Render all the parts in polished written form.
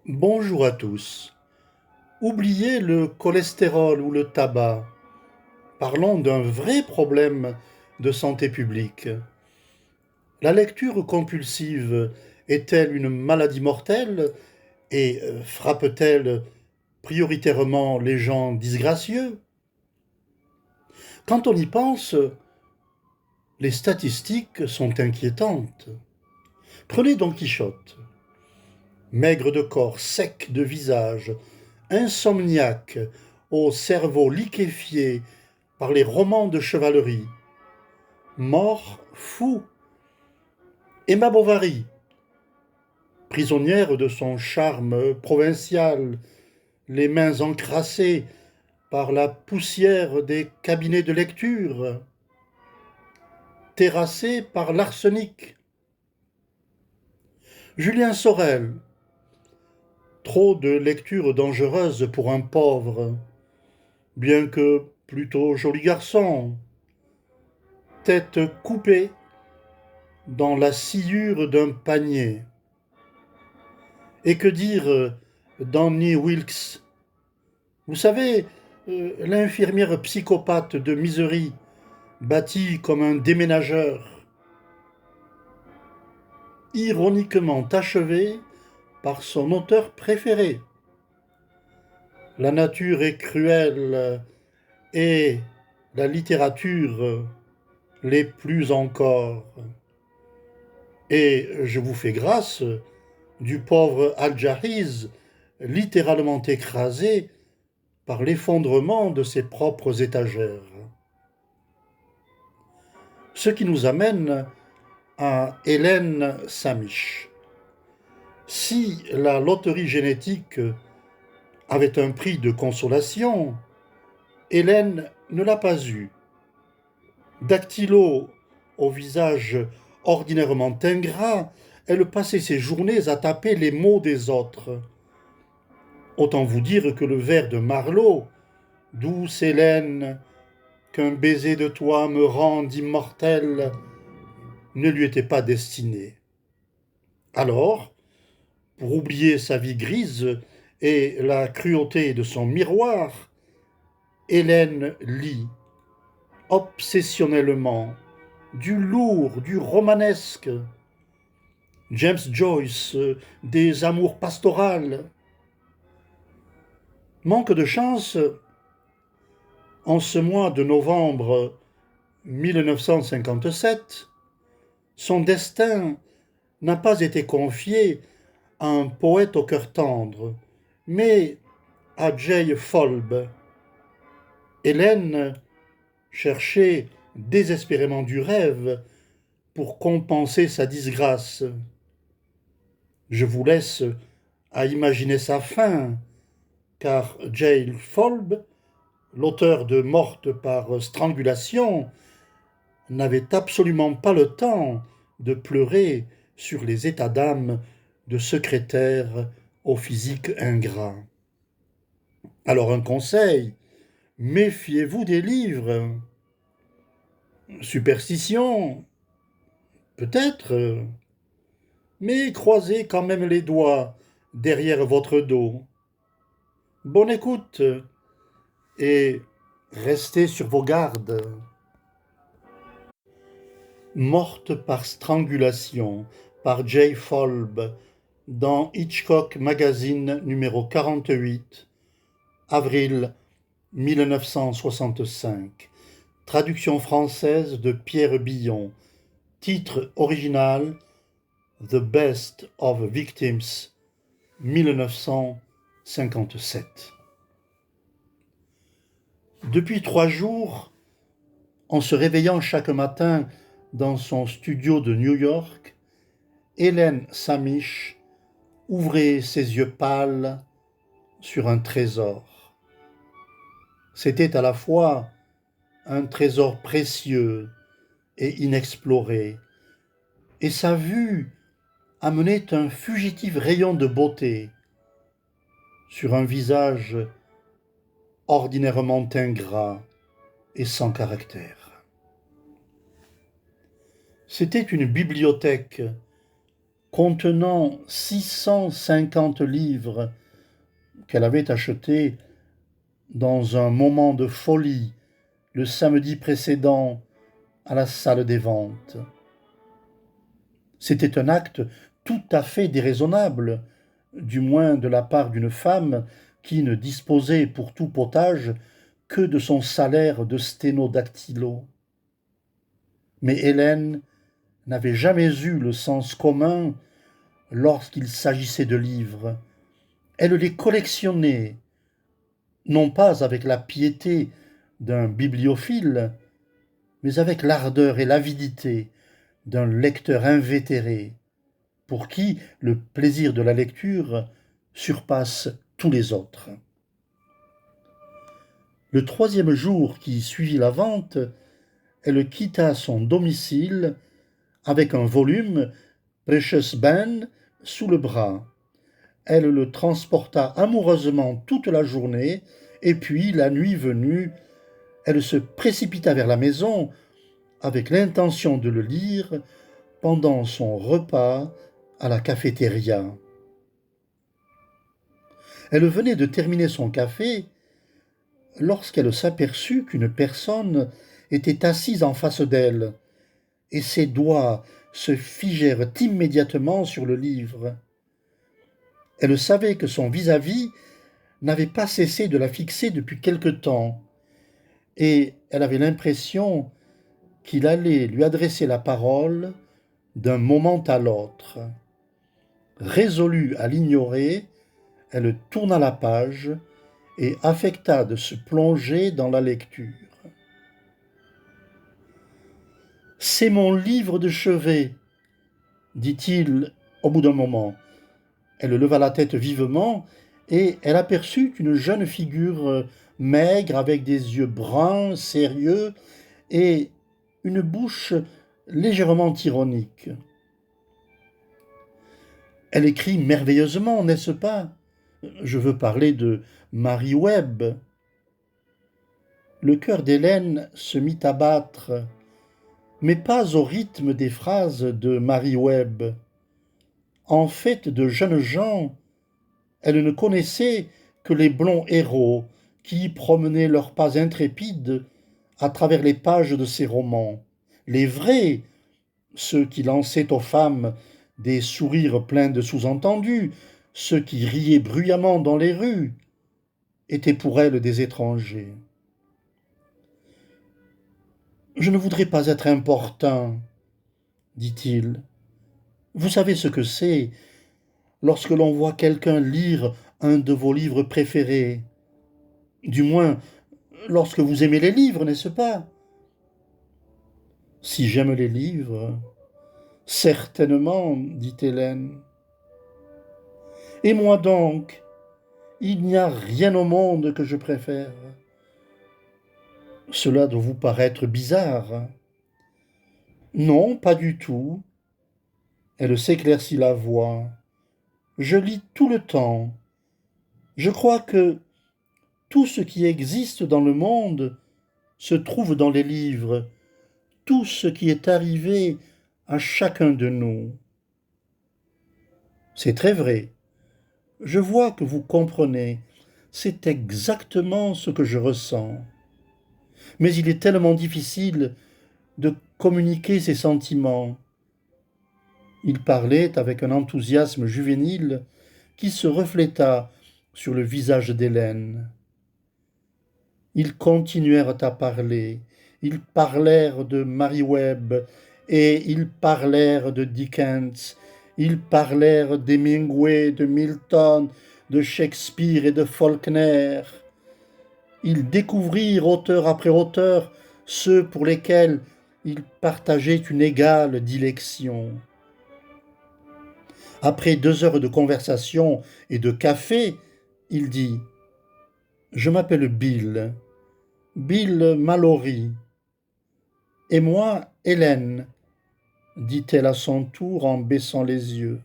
Bonjour à tous. Oubliez le cholestérol ou le tabac. Parlons d'un vrai problème de santé publique. La lecture compulsive est-elle une maladie mortelle et frappe-t-elle prioritairement les gens disgracieux? Quand on y pense, les statistiques sont inquiétantes. Prenez Don Quichotte. Maigre de corps, sec de visage, insomniaque, au cerveau liquéfié par les romans de chevalerie. Mort, fou. Emma Bovary, prisonnière de son charme provincial, les mains encrassées par la poussière des cabinets de lecture, terrassée par l'arsenic. Julien Sorel, trop de lectures dangereuses pour un pauvre, bien que plutôt joli garçon, tête coupée dans la sciure d'un panier. Et que dire d'Annie Wilkes? Vous savez, l'infirmière psychopathe de Misery, bâtie comme un déménageur, ironiquement achevée par son auteur préféré. La nature est cruelle et la littérature l'est plus encore. Et je vous fais grâce du pauvre Al-Jahiz, littéralement écrasé par l'effondrement de ses propres étagères. Ce qui nous amène à Hélène Samish. Si la loterie génétique avait un prix de consolation, Hélène ne l'a pas eu. Dactylo au visage ordinairement ingrat, elle passait ses journées à taper les mots des autres. Autant vous dire que le vers de Marlowe, douce Hélène, qu'un baiser de toi me rende immortelle, ne lui était pas destiné. Alors, pour oublier sa vie grise et la cruauté de son miroir, Hélène lit, obsessionnellement, du lourd, du romanesque, James Joyce, des amours pastorales. Manque de chance, en ce mois de novembre 1957, son destin n'a pas été confié à un poète au cœur tendre, mais à Jay Folb. Hélène cherchait désespérément du rêve pour compenser sa disgrâce. Je vous laisse à imaginer sa fin, car Jay Folb, l'auteur de Morte par strangulation, n'avait absolument pas le temps de pleurer sur les états d'âme de secrétaires au physique ingrat. Alors un conseil, méfiez-vous des livres. Superstition, peut-être, mais croisez quand même les doigts derrière votre dos. Bonne écoute et restez sur vos gardes. Morte par strangulation par Jay Folb dans Hitchcock Magazine numéro 48, avril 1965. Traduction française de Pierre Billon. Titre original The Best of Victims 1957. Depuis 3 jours, en se réveillant chaque matin dans son studio de New York, Hélène Samish ouvrait ses yeux pâles sur un trésor. C'était à la fois un trésor précieux et inexploré, et sa vue amenait un fugitif rayon de beauté sur un visage ordinairement ingrat et sans caractère. C'était une bibliothèque contenant 650 livres qu'elle avait achetés dans un moment de folie le samedi précédent à la salle des ventes. C'était un acte tout à fait déraisonnable, du moins de la part d'une femme qui ne disposait pour tout potage que de son salaire de sténodactylo. Mais Hélène n'avait jamais eu le sens commun lorsqu'il s'agissait de livres. Elle les collectionnait, non pas avec la piété d'un bibliophile, mais avec l'ardeur et l'avidité d'un lecteur invétéré, pour qui le plaisir de la lecture surpasse tous les autres. Le 3e jour qui suivit la vente, elle quitta son domicile avec un volume Precious Ben sous le bras. Elle le transporta amoureusement toute la journée, et puis, la nuit venue, elle se précipita vers la maison avec l'intention de le lire pendant son repas à la cafétéria. Elle venait de terminer son café lorsqu'elle s'aperçut qu'une personne était assise en face d'elle, et ses doigts se figèrent immédiatement sur le livre. Elle savait que son vis-à-vis n'avait pas cessé de la fixer depuis quelque temps, et elle avait l'impression qu'il allait lui adresser la parole d'un moment à l'autre. Résolue à l'ignorer, elle tourna la page et affecta de se plonger dans la lecture. « C'est mon livre de chevet, dit-il au bout d'un moment. Elle leva la tête vivement et elle aperçut une jeune figure maigre avec des yeux bruns, sérieux et une bouche légèrement ironique. Elle écrit merveilleusement, n'est-ce pas? Je veux parler de Marie Webb. Le cœur d'Hélène se mit à battre, mais pas au rythme des phrases de Marie Webb. En fait de jeunes gens, elle ne connaissait que les blonds héros qui promenaient leurs pas intrépides à travers les pages de ses romans. Les vrais, ceux qui lançaient aux femmes des sourires pleins de sous-entendus, ceux qui riaient bruyamment dans les rues, étaient pour elle des étrangers. « Je ne voudrais pas être importun, dit-il. Vous savez ce que c'est lorsque l'on voit quelqu'un lire un de vos livres préférés. Du moins, lorsque vous aimez les livres, n'est-ce pas? Si j'aime les livres, certainement, dit Hélène. Et moi donc, il n'y a rien au monde que je préfère. Cela doit vous paraître bizarre. Non, pas du tout. Elle s'éclaircit la voix. Je lis tout le temps. Je crois que tout ce qui existe dans le monde se trouve dans les livres, tout ce qui est arrivé à chacun de nous. C'est très vrai. Je vois que vous comprenez. C'est exactement ce que je ressens. Mais il est tellement difficile de communiquer ses sentiments. Il parlait avec un enthousiasme juvénile qui se refléta sur le visage d'Hélène. Ils continuèrent à parler. Ils parlèrent de Marie Webb et ils parlèrent de Dickens. Ils parlèrent d'Hemingway, de Milton, de Shakespeare et de Faulkner. Ils découvrirent, auteur après auteur, ceux pour lesquels ils partageaient une égale dilection. Après 2 heures de conversation et de café, il dit « Je m'appelle Bill Mallory. Et moi, Hélène, dit-elle à son tour en baissant les yeux.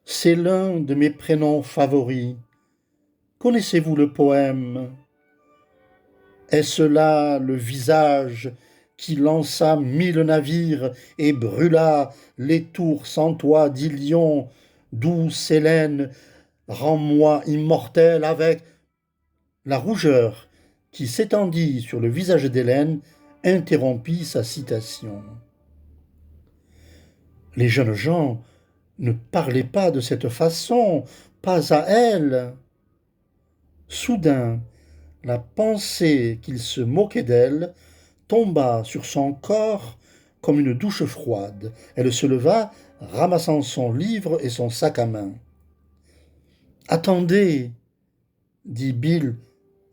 C'est l'un de mes prénoms favoris. Connaissez-vous le poème? Est-ce là le visage qui lança 1000 navires et brûla les tours sans toit d'Ilion, douce Hélène, rends-moi immortel avec la rougeur qui s'étendit sur le visage d'Hélène interrompit sa citation. Les jeunes gens ne parlaient pas de cette façon, pas à elle. Soudain, la pensée qu'il se moquait d'elle tomba sur son corps comme une douche froide. Elle se leva, ramassant son livre et son sac à main. « Attendez, dit Bill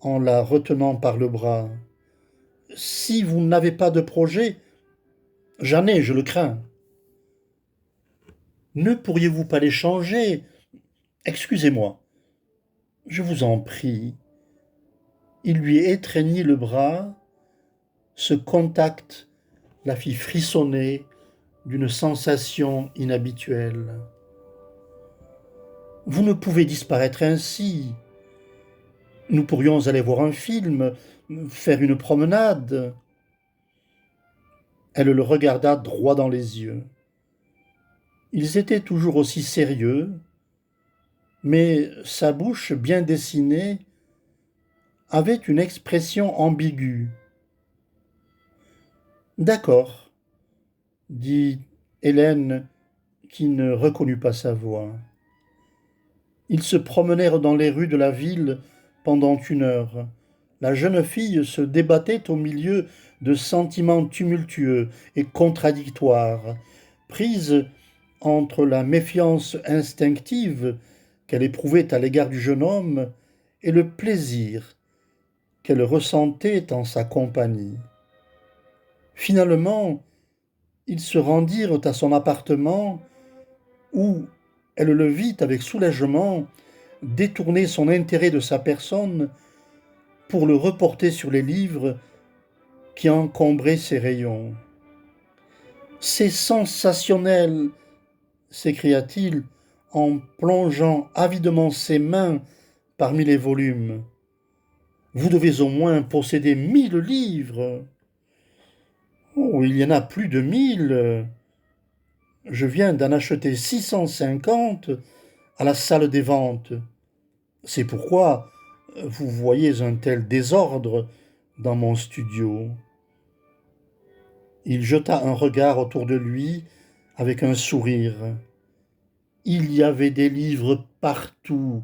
en la retenant par le bras. Si vous n'avez pas de projet, j'en ai, je le crains. Ne pourriez-vous pas les changer? Excusez-moi. Je vous en prie. Il lui étreignit le bras. Ce contact la fit frissonner d'une sensation inhabituelle. Vous ne pouvez disparaître ainsi. Nous pourrions aller voir un film, faire une promenade. Elle le regarda droit dans les yeux. Ils étaient toujours aussi sérieux, mais sa bouche bien dessinée avait une expression ambiguë. « D'accord, » dit Hélène, qui ne reconnut pas sa voix. Ils se promenèrent dans les rues de la ville pendant 1 heure. La jeune fille se débattait au milieu de sentiments tumultueux et contradictoires, prise entre la méfiance instinctive qu'elle éprouvait à l'égard du jeune homme et le plaisir qu'elle ressentait en sa compagnie. Finalement, ils se rendirent à son appartement où elle le vit avec soulagement détourner son intérêt de sa personne pour le reporter sur les livres qui encombraient ses rayons. « C'est sensationnel !» s'écria-t-il en plongeant avidement ses mains parmi les volumes. « Vous devez au moins posséder 1000 livres. » « Oh, il y en a plus de 1000. Je viens d'en acheter 650 à la salle des ventes. C'est pourquoi vous voyez un tel désordre dans mon studio. » Il jeta un regard autour de lui avec un sourire. Il y avait des livres partout,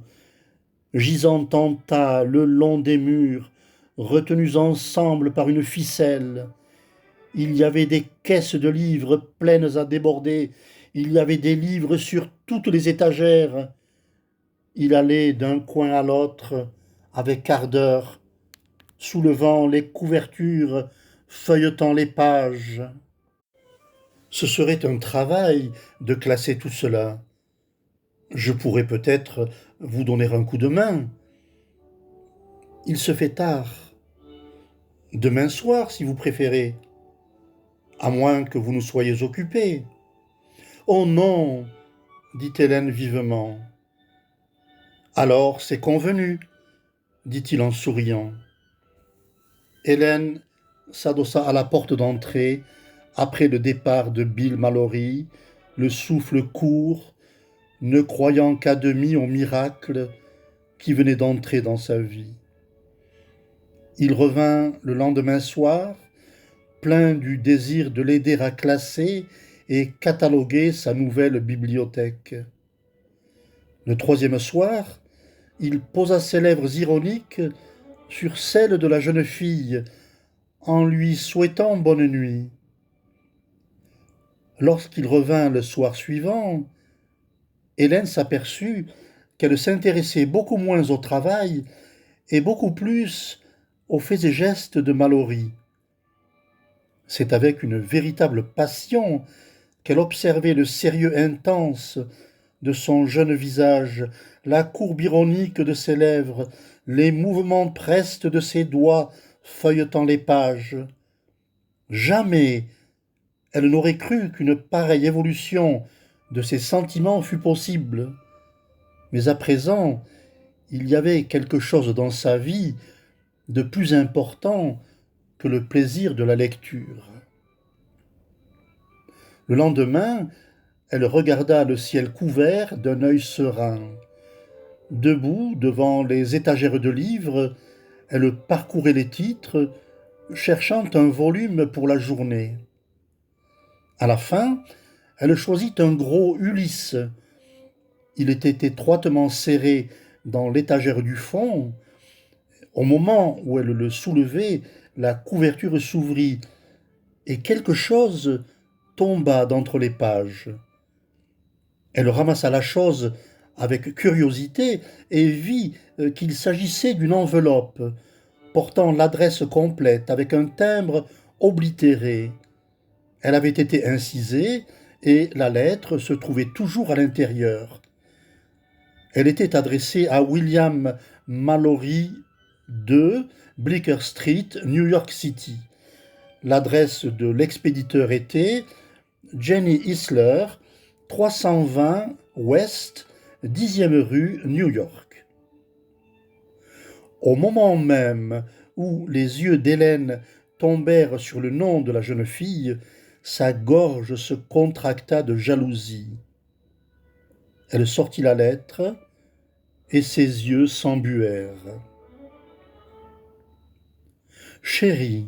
gisant en tas le long des murs, retenus ensemble par une ficelle. Il y avait des caisses de livres pleines à déborder. Il y avait des livres sur toutes les étagères. Il allait d'un coin à l'autre avec ardeur, soulevant les couvertures, feuilletant les pages. Ce serait un travail de classer tout cela. Je pourrais peut-être vous donner un coup de main. Il se fait tard. Demain soir, si vous préférez. À moins que vous ne soyez occupé. Oh non, dit Hélène vivement. Alors c'est convenu, dit-il en souriant. Hélène s'adossa à la porte d'entrée après le départ de Bill Mallory, le souffle court, ne croyant qu'à demi au miracle qui venait d'entrer dans sa vie. Il revint le lendemain soir, plein du désir de l'aider à classer et cataloguer sa nouvelle bibliothèque. Le 3e soir, il posa ses lèvres ironiques sur celles de la jeune fille en lui souhaitant bonne nuit. Lorsqu'il revint le soir suivant, Hélène s'aperçut qu'elle s'intéressait beaucoup moins au travail et beaucoup plus aux faits et gestes de Mallory. C'est avec une véritable passion qu'elle observait le sérieux intense de son jeune visage, la courbe ironique de ses lèvres, les mouvements prestes de ses doigts feuilletant les pages. Jamais elle n'aurait cru qu'une pareille évolution de ses sentiments fût possible. Mais à présent, il y avait quelque chose dans sa vie de plus important que le plaisir de la lecture. Le lendemain, elle regarda le ciel couvert d'un œil serein. Debout devant les étagères de livres, elle parcourait les titres, cherchant un volume pour la journée. À la fin, elle choisit un gros Ulysse. Il était étroitement serré dans l'étagère du fond. Au moment où elle le soulevait, la couverture s'ouvrit et quelque chose tomba d'entre les pages. Elle ramassa la chose avec curiosité et vit qu'il s'agissait d'une enveloppe portant l'adresse complète avec un timbre oblitéré. Elle avait été incisée et la lettre se trouvait toujours à l'intérieur. Elle était adressée à William Mallory 2, Bleecker Street, New York City. L'adresse de l'expéditeur était Jenny Isler, 320 West, 10e rue, New York. Au moment même où les yeux d'Hélène tombèrent sur le nom de la jeune fille, sa gorge se contracta de jalousie. Elle sortit la lettre et ses yeux s'embuèrent. Chérie,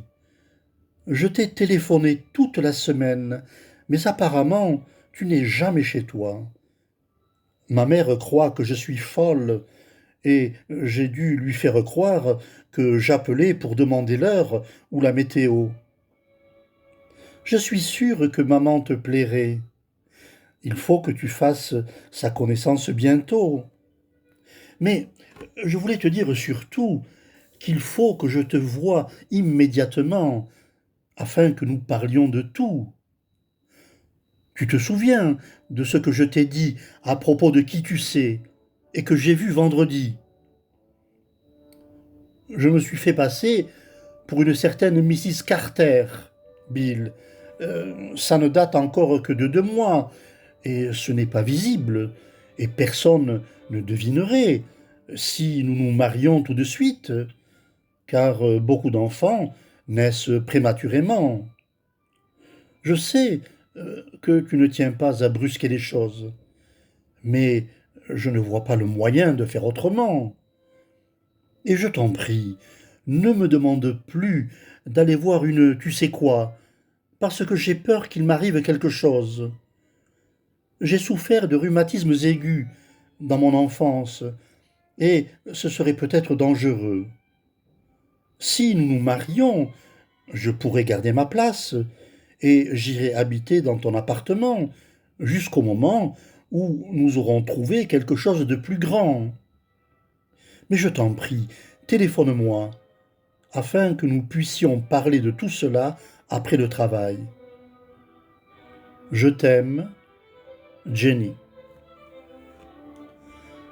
je t'ai téléphoné toute la semaine, mais apparemment tu n'es jamais chez toi. Ma mère croit que je suis folle et j'ai dû lui faire croire que j'appelais pour demander l'heure ou la météo. Je suis sûre que maman te plairait. Il faut que tu fasses sa connaissance bientôt. Mais je voulais te dire surtout qu'il faut que je te voie immédiatement, afin que nous parlions de tout. Tu te souviens de ce que je t'ai dit à propos de qui tu sais et que j'ai vu vendredi. Je me suis fait passer pour une certaine Mrs. Carter, Bill. Ça ne date encore que de 2 mois, et ce n'est pas visible, et personne ne devinerait si nous nous marions tout de suite, car beaucoup d'enfants naissent prématurément. Je sais que tu ne tiens pas à brusquer les choses, mais je ne vois pas le moyen de faire autrement. Et je t'en prie, ne me demande plus d'aller voir une tu sais quoi, parce que j'ai peur qu'il m'arrive quelque chose. J'ai souffert de rhumatismes aigus dans mon enfance, et ce serait peut-être dangereux. Si nous nous marions, je pourrais garder ma place, et j'irai habiter dans ton appartement, jusqu'au moment où nous aurons trouvé quelque chose de plus grand. Mais je t'en prie, téléphone-moi, afin que nous puissions parler de tout cela après le travail. Je t'aime, Jenny.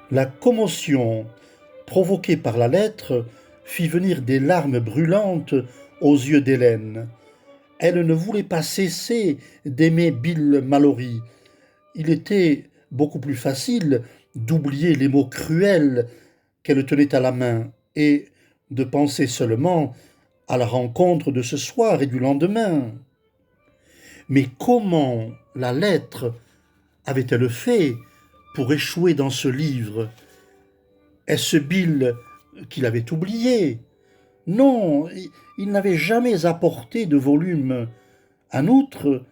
La commotion provoquée par la lettre fit venir des larmes brûlantes aux yeux d'Hélène. Elle ne voulait pas cesser d'aimer Bill Mallory. Il était beaucoup plus facile d'oublier les mots cruels qu'elle tenait à la main et de penser seulement à la rencontre de ce soir et du lendemain. Mais comment la lettre avait-elle fait pour échouer dans ce livre? Est-ce Bill qui l'avait oublié? Non, il n'avait jamais apporté de volume. En outre,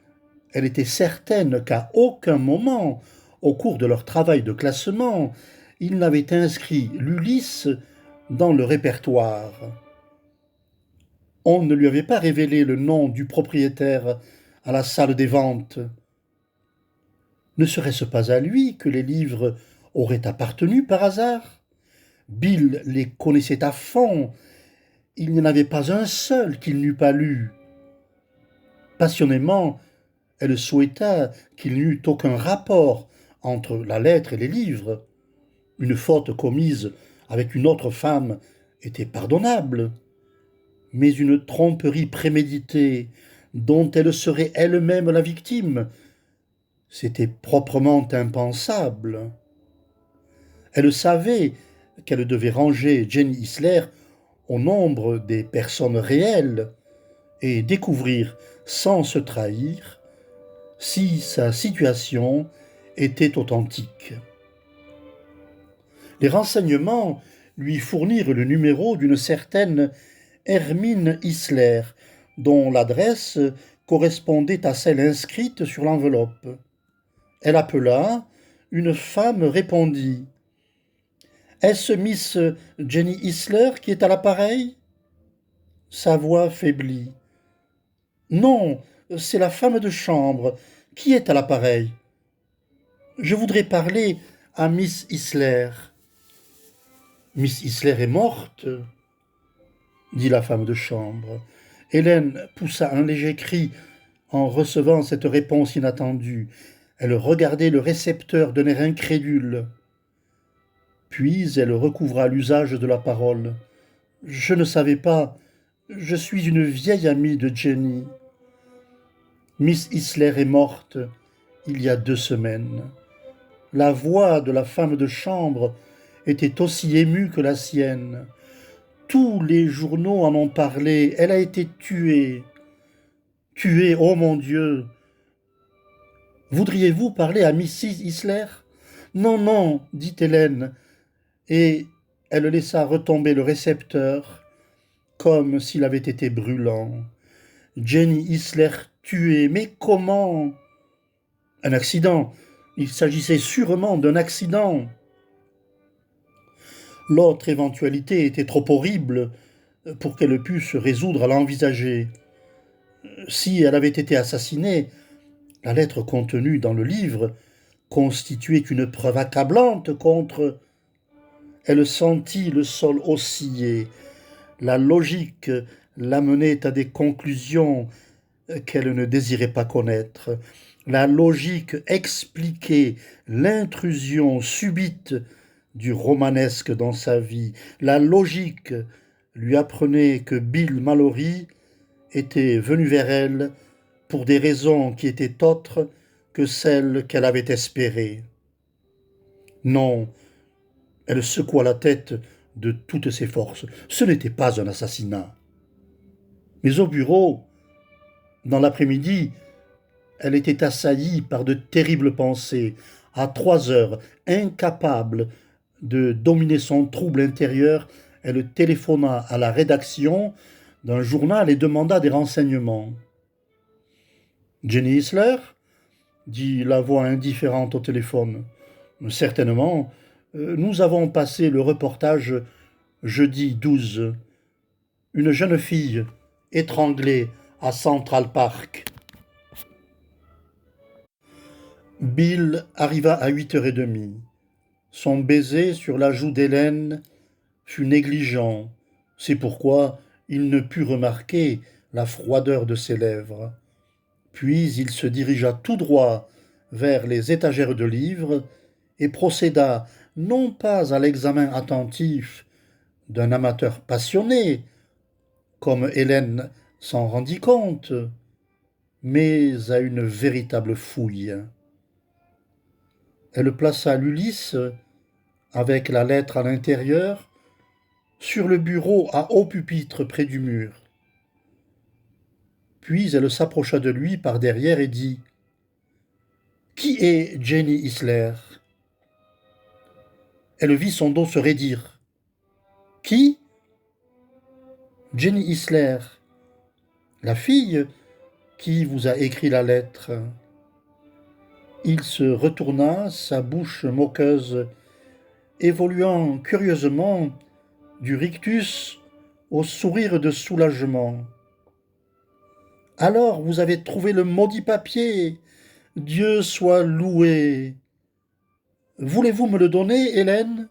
elle était certaine qu'à aucun moment, au cours de leur travail de classement, il n'avait inscrit l'Ulysse dans le répertoire. On ne lui avait pas révélé le nom du propriétaire à la salle des ventes. Ne serait-ce pas à lui que les livres auraient appartenu par hasard? Bill les connaissait à fond. Il n'y en avait pas un seul qu'il n'eût pas lu. Passionnément, elle souhaita qu'il n'y eût aucun rapport entre la lettre et les livres. Une faute commise avec une autre femme était pardonnable, mais une tromperie préméditée dont elle serait elle-même la victime, c'était proprement impensable. Elle savait qu'elle devait ranger Jenny Isler au nombre des personnes réelles, et découvrir sans se trahir si sa situation était authentique. Les renseignements lui fournirent le numéro d'une certaine Hermine Isler, dont l'adresse correspondait à celle inscrite sur l'enveloppe. Elle appela, une femme répondit. « Est-ce Miss Jenny Isler qui est à l'appareil ?» Sa voix faiblit. « Non, c'est la femme de chambre. Qui est à l'appareil ?»« Je voudrais parler à Miss Isler. »« Miss Isler est morte ?» dit la femme de chambre. Hélène poussa un léger cri en recevant cette réponse inattendue. Elle regardait le récepteur d'un air incrédule. Puis elle recouvra l'usage de la parole. « Je ne savais pas. Je suis une vieille amie de Jenny. Miss Isler est morte il y a 2 semaines. » La voix de la femme de chambre était aussi émue que la sienne. Tous les journaux en ont parlé. Elle a été tuée. Tuée, oh mon Dieu! Voudriez-vous parler à Mrs. Isler ? Non, non, dit Hélène, et elle laissa retomber le récepteur comme s'il avait été brûlant. Jenny Isler tuée, mais comment ? Un accident. Il s'agissait sûrement d'un accident. L'autre éventualité était trop horrible pour qu'elle pût se résoudre à l'envisager. Si elle avait été assassinée, la lettre contenue dans le livre constituait une preuve accablante contre... Elle sentit le sol osciller. La logique l'amenait à des conclusions qu'elle ne désirait pas connaître. La logique expliquait l'intrusion subite du romanesque dans sa vie. La logique lui apprenait que Bill Mallory était venu vers elle pour des raisons qui étaient autres que celles qu'elle avait espérées. Non, elle secoua la tête de toutes ses forces. Ce n'était pas un assassinat. Mais au bureau, dans l'après-midi, elle était assaillie par de terribles pensées. À 3 heures, incapable de dominer son trouble intérieur, elle téléphona à la rédaction d'un journal et demanda des renseignements. « Jenny Isler ?» dit la voix indifférente au téléphone. « Certainement. Nous avons passé le reportage jeudi 12. Une jeune fille étranglée à Central Park. » Bill arriva à 8h30. Son baiser sur la joue d'Hélène fut négligent. C'est pourquoi il ne put remarquer la froideur de ses lèvres. Puis il se dirigea tout droit vers les étagères de livres et procéda non pas à l'examen attentif d'un amateur passionné, comme Hélène s'en rendit compte, mais à une véritable fouille. Elle plaça l'Ulysse, avec la lettre à l'intérieur, sur le bureau à haut pupitre près du mur. Puis elle s'approcha de lui par derrière et dit « Qui est Jenny Isler ?» Elle vit son dos se raidir. « Qui ?»« Jenny Isler, la fille qui vous a écrit la lettre. » Il se retourna, sa bouche moqueuse, évoluant curieusement du rictus au sourire de soulagement. « Alors vous avez trouvé le maudit papier. Dieu soit loué. Voulez-vous me le donner, Hélène ?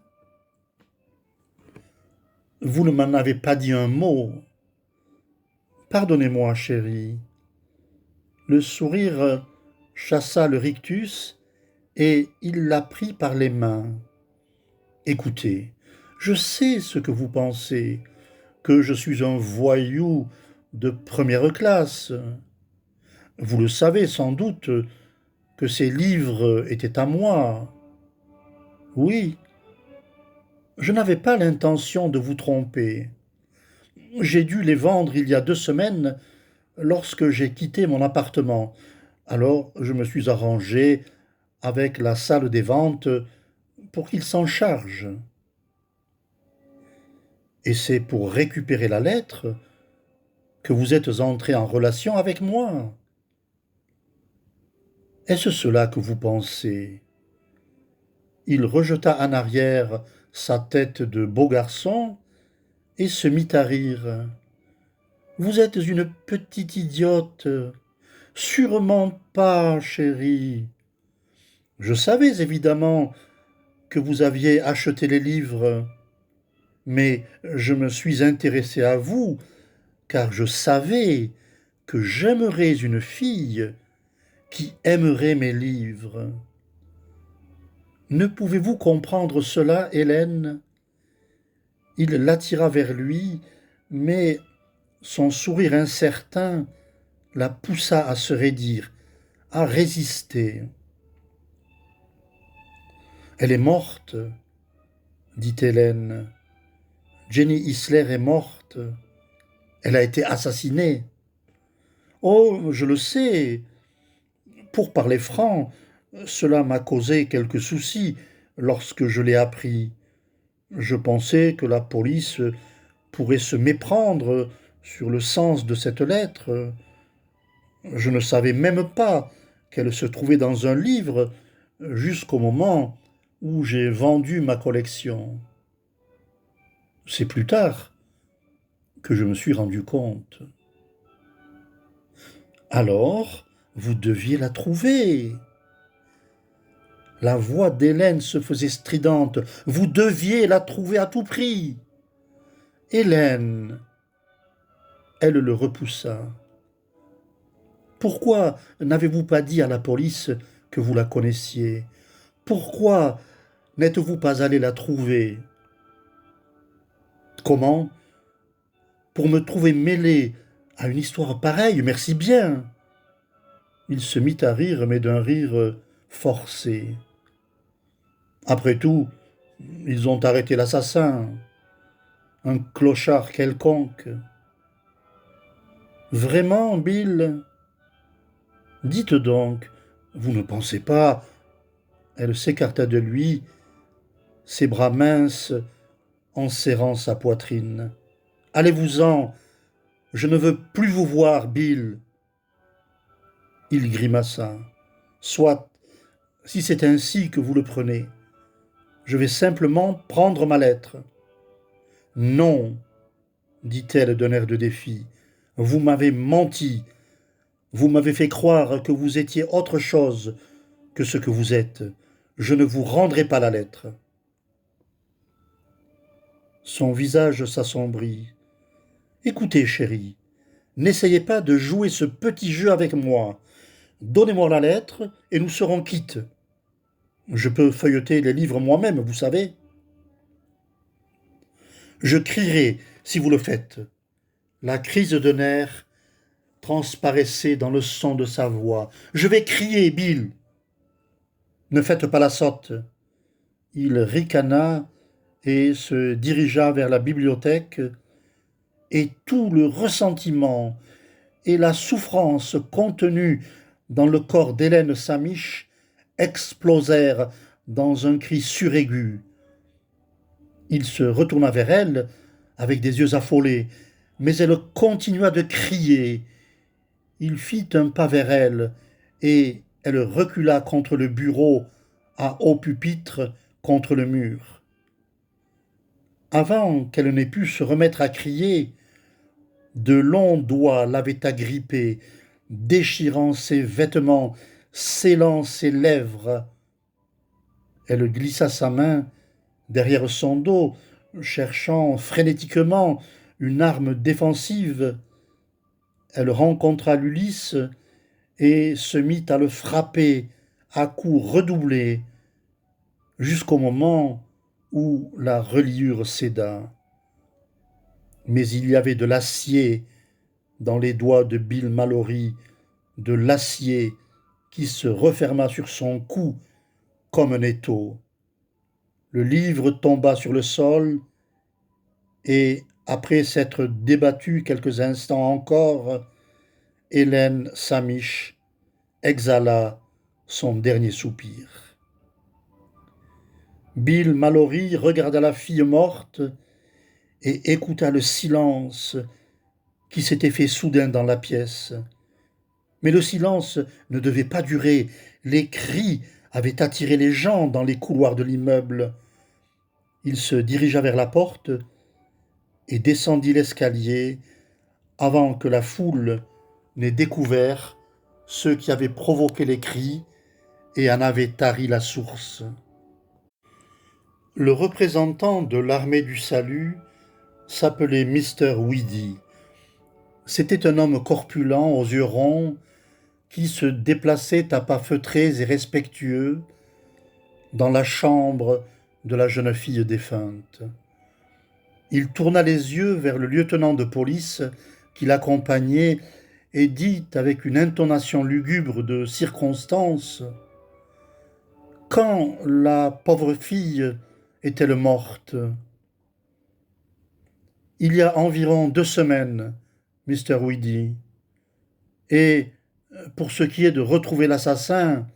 Vous ne m'en avez pas dit un mot. Pardonnez-moi, chérie. » Le sourire chassa le rictus et il la prit par les mains. « Écoutez, je sais ce que vous pensez, que je suis un voyou de première classe. Vous le savez sans doute que ces livres étaient à moi. Oui, je n'avais pas l'intention de vous tromper. J'ai dû les vendre il y a 2 semaines lorsque j'ai quitté mon appartement. Alors je me suis arrangé avec la salle des ventes pour qu'il s'en charge. Et c'est pour récupérer la lettre que vous êtes entré en relation avec moi. Est-ce cela que vous pensez? Il rejeta en arrière sa tête de beau garçon et se mit à rire. Vous êtes une petite idiote. Sûrement pas, chérie. Je savais évidemment que vous aviez acheté les livres, mais je me suis intéressé à vous car je savais que j'aimerais une fille qui aimerait mes livres. Ne pouvez-vous comprendre cela, Hélène? Il l'attira vers lui, mais son sourire incertain la poussa à se raidir, à résister. Elle est morte, dit Hélène. Jenny Isler est morte. Elle a été assassinée. Oh, je le sais. Pour parler franc, cela m'a causé quelques soucis lorsque je l'ai appris. Je pensais que la police pourrait se méprendre sur le sens de cette lettre. Je ne savais même pas qu'elle se trouvait dans un livre jusqu'au moment où j'ai vendu ma collection. C'est plus tard que je me suis rendu compte. Alors, vous deviez la trouver. La voix d'Hélène se faisait stridente. Vous deviez la trouver à tout prix. Hélène, elle le repoussa. Pourquoi n'avez-vous pas dit à la police que vous la connaissiez? Pourquoi n'êtes-vous pas allé la trouver? Comment? Pour me trouver mêlé à une histoire pareille, merci bien. Il se mit à rire, mais d'un rire forcé. Après tout, ils ont arrêté l'assassin, un clochard quelconque. Vraiment, Bill? Dites donc, vous ne pensez pas? Elle s'écarta de lui, ses bras minces en serrant sa poitrine. Allez-vous-en, je ne veux plus vous voir, Bill. Il grimaça. Soit, si c'est ainsi que vous le prenez, je vais simplement prendre ma lettre. Non, dit-elle d'un air de défi, vous m'avez menti. Vous m'avez fait croire que vous étiez autre chose que ce que vous êtes. Je ne vous rendrai pas la lettre. Son visage s'assombrit. Écoutez, chérie, n'essayez pas de jouer ce petit jeu avec moi. Donnez-moi la lettre et nous serons quittes. Je peux feuilleter les livres moi-même, vous savez. Je crierai si vous le faites. La crise de nerfs transparaissait dans le son de sa voix. Je vais crier, Bill. Ne faites pas la sotte. Il ricana et se dirigea vers la bibliothèque, et tout le ressentiment et la souffrance contenus dans le corps d'Hélène Samiche explosèrent dans un cri suraigu. Il se retourna vers elle avec des yeux affolés, mais elle continua de crier. Il fit un pas vers elle, et elle recula contre le bureau à haut pupitre contre le mur. Avant qu'elle n'ait pu se remettre à crier, de longs doigts l'avaient agrippée, déchirant ses vêtements, scellant ses lèvres. Elle glissa sa main derrière son dos, cherchant frénétiquement une arme défensive. Elle rencontra l'Ulysse et se mit à le frapper à coups redoublés, jusqu'au moment où la reliure céda. Mais il y avait de l'acier dans les doigts de Bill Mallory, de l'acier qui se referma sur son cou comme un étau. Le livre tomba sur le sol et, après s'être débattu quelques instants encore, Hélène Samish exhala son dernier soupir. Bill Mallory regarda la fille morte et écouta le silence qui s'était fait soudain dans la pièce. Mais le silence ne devait pas durer. Les cris avaient attiré les gens dans les couloirs de l'immeuble. Il se dirigea vers la porte et descendit l'escalier avant que la foule n'ait découvert ce qui avait provoqué les cris et en avait tari la source. Le représentant de l'armée du salut s'appelait Mr. Weedy. C'était un homme corpulent aux yeux ronds qui se déplaçait à pas feutrés et respectueux dans la chambre de la jeune fille défunte. Il tourna les yeux vers le lieutenant de police qui l'accompagnait et dit avec une intonation lugubre de circonstance : « Quand la pauvre fille est-elle morte ? » « Il y a environ 2 semaines, Mr. Weedy. Et pour ce qui est de retrouver l'assassin,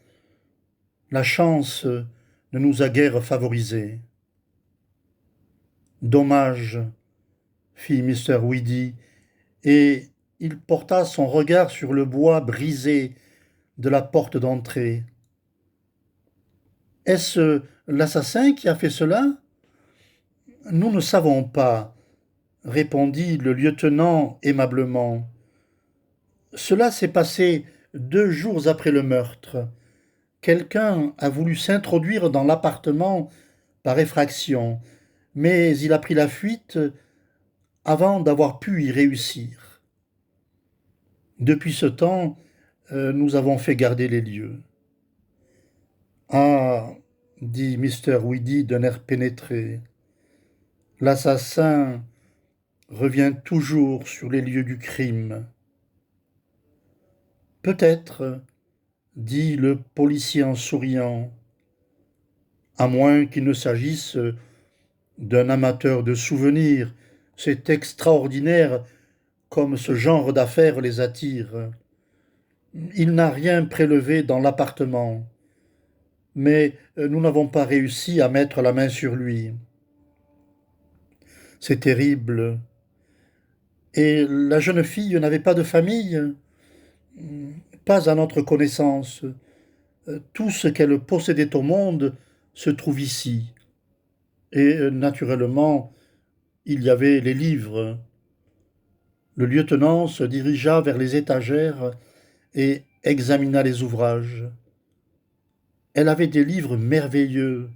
la chance ne nous a guère favorisés. » « Dommage, fit Mr. Weedy, et il porta son regard sur le bois brisé de la porte d'entrée. « Est-ce l'assassin qui a fait cela ? » ?»« Nous ne savons pas, répondit le lieutenant aimablement. Cela s'est passé 2 jours après le meurtre. Quelqu'un a voulu s'introduire dans l'appartement par effraction, mais il a pris la fuite avant d'avoir pu y réussir. Depuis ce temps, nous avons fait garder les lieux. « Ah, dit Mr. Weedy d'un air pénétré, l'assassin revient toujours sur les lieux du crime. » « Peut-être, dit le policier en souriant, à moins qu'il ne s'agisse d'un amateur de souvenirs. C'est extraordinaire comme ce genre d'affaires les attire. Il n'a rien prélevé dans l'appartement, mais nous n'avons pas réussi à mettre la main sur lui. C'est terrible. Et la jeune fille n'avait pas de famille ? Pas à notre connaissance. Tout ce qu'elle possédait au monde se trouve ici. Et naturellement, il y avait les livres. Le lieutenant se dirigea vers les étagères et examina les ouvrages. Elle avait des livres merveilleux.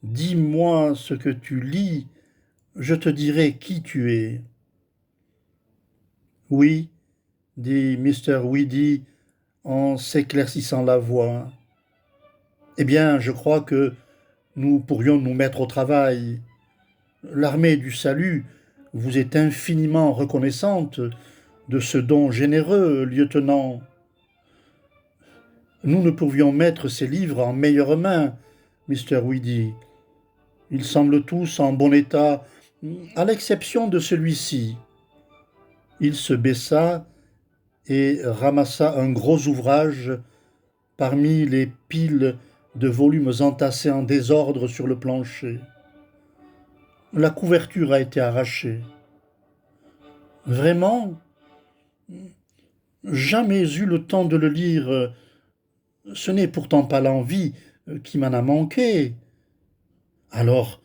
Dis-moi ce que tu lis, je te dirai qui tu es. Oui, dit Mr. Weedy en s'éclaircissant la voix. Eh bien, je crois que nous pourrions nous mettre au travail. L'armée du salut vous est infiniment reconnaissante de ce don généreux, lieutenant. Nous ne pouvions mettre ces livres en meilleures mains, Mr. Weedy. Ils semblent tous en bon état, à l'exception de celui-ci. Il se baissa et ramassa un gros ouvrage parmi les piles de volumes entassés en désordre sur le plancher. La couverture a été arrachée. Vraiment, jamais eu le temps de le lire. Ce n'est pourtant pas l'envie qui m'en a manqué. Alors,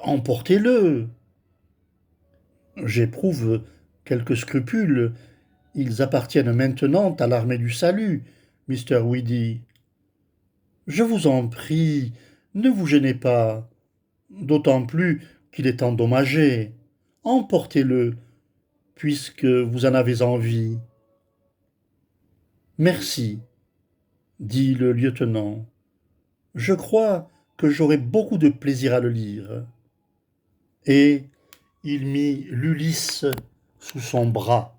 emportez-le. J'éprouve quelques scrupules. Ils appartiennent maintenant à l'armée du salut, Mr. Weedy. Je vous en prie, ne vous gênez pas, d'autant plus qu'il est endommagé. Emportez-le, puisque vous en avez envie. Merci, dit le lieutenant. Je crois que j'aurai beaucoup de plaisir à le lire. Et il mit l'Ulysse sous son bras.